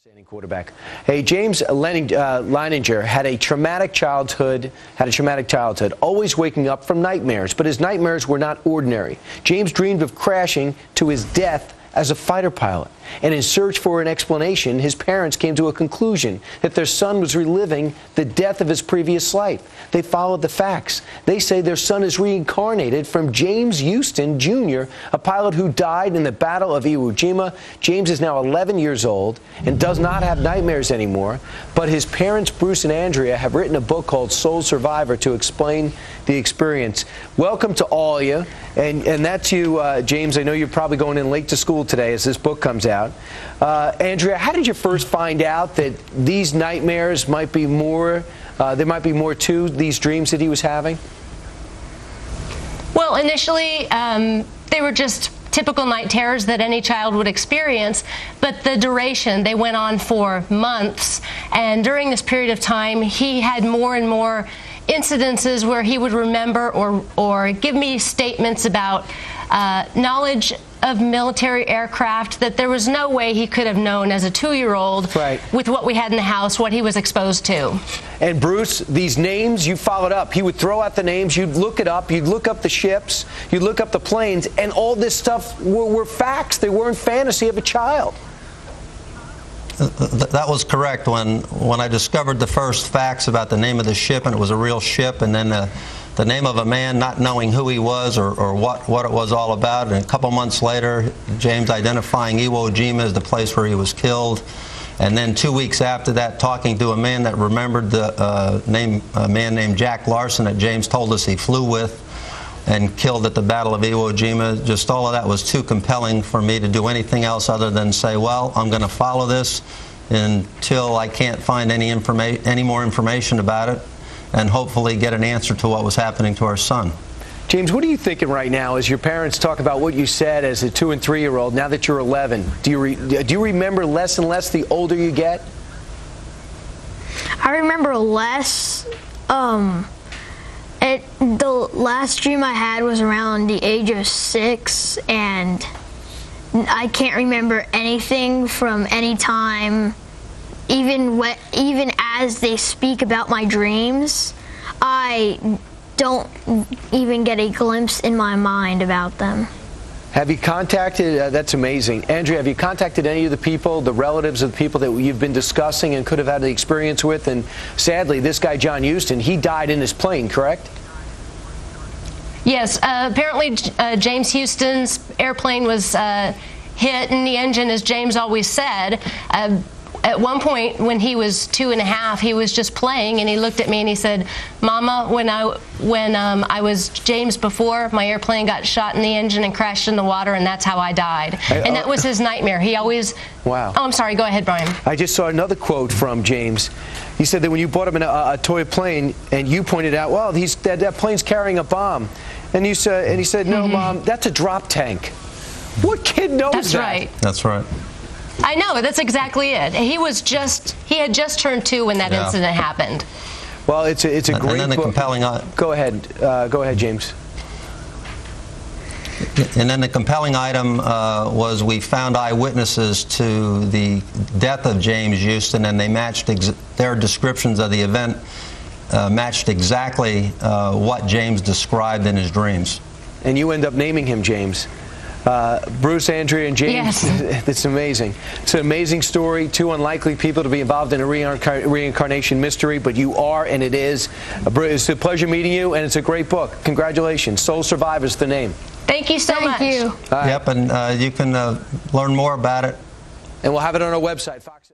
Outstanding quarterback. Hey, James Leininger had a traumatic childhood, always waking up from nightmares, but his nightmares were not ordinary. James dreamed of crashing to his death as a fighter pilot. And in search for an explanation, his parents came to a conclusion that their son was reliving the death of his previous life. They followed the facts. They say their son is reincarnated from James Houston, Jr., a pilot who died in the Battle of Iwo Jima. James is now 11 years old and does not have nightmares anymore. But his parents, Bruce and Andrea, have written a book called Soul Survivor to explain the experience. Welcome to all of you. And that's you, James. I know you're probably going in late to school today as this book comes out. Andrea, how did you first find out that these nightmares might be more, there might be more to these dreams that he was having? Well, initially, they were just typical night terrors that any child would experience, but the duration, they went on for months, and during this period of time, he had more and more incidences where he would remember or give me statements about knowledge of military aircraft that there was no way he could have known as a 2-year-old with what we had in the house, what he was exposed to. And Bruce, these names you followed up. He would throw out the names, you'd look it up, you'd look up the ships, you'd look up the planes, and all this stuff were facts. They weren't fantasy of a child. That was correct. When I discovered the first facts about the name of the ship, and it was a real ship, and then the name of a man, not knowing who he was or what it was all about, and a couple months later, James identifying Iwo Jima as the place where he was killed, and then 2 weeks after that, talking to a man that remembered a man named Jack Larson that James told us he flew with and killed at the Battle of Iwo Jima. Just all of that was too compelling for me to do anything else other than say, well, I'm going to follow this until I can't find any more information about it, and hopefully get an answer to what was happening to our son. James, what are you thinking right now as your parents talk about what you said as a 2- and 3-year-old, now that you're 11? Do you remember less and less the older you get? I remember less. The last dream I had was around the age of 6, and I can't remember anything from any time. Even as they speak about my dreams, I don't even get a glimpse in my mind about them. Have you contacted, that's amazing. Andrea, have you contacted any of the people, the relatives of the people that you've been discussing and could have had the experience with? And sadly, this guy, John Houston, he died in his plane, correct? Yes, apparently James Houston's airplane was hit in the engine, as James always said. At one point, when he was 2.5, he was just playing, and he looked at me and he said, "Mama, when I was James before, my airplane got shot in the engine and crashed in the water, and that's how I died." And that was his nightmare. He always... Wow. Oh, I'm sorry. Go ahead, Brian. I just saw another quote from James. He said that when you bought him a toy plane, and you pointed out, well, that plane's carrying a bomb. And he said, no, Mom, that's a drop tank. What kid knows that? That's right. That's right. I know. That's exactly it. He had just turned 2 when that incident happened. Well, it's a great book. And then the compelling... Go ahead, James. And then the compelling item was we found eyewitnesses to the death of James Houston, and they matched their descriptions of the event matched exactly what James described in his dreams. And you end up naming him James. Bruce, Andrea, and James. Yes. It's amazing. It's an amazing story. 2 unlikely people to be involved in a reincarnation mystery, but you are, and it is. It's a pleasure meeting you, and it's a great book. Congratulations. Soul Survivor is the name. Thank you so much. Thank you. Yep, and you can learn more about it. And we'll have it on our website, Fox.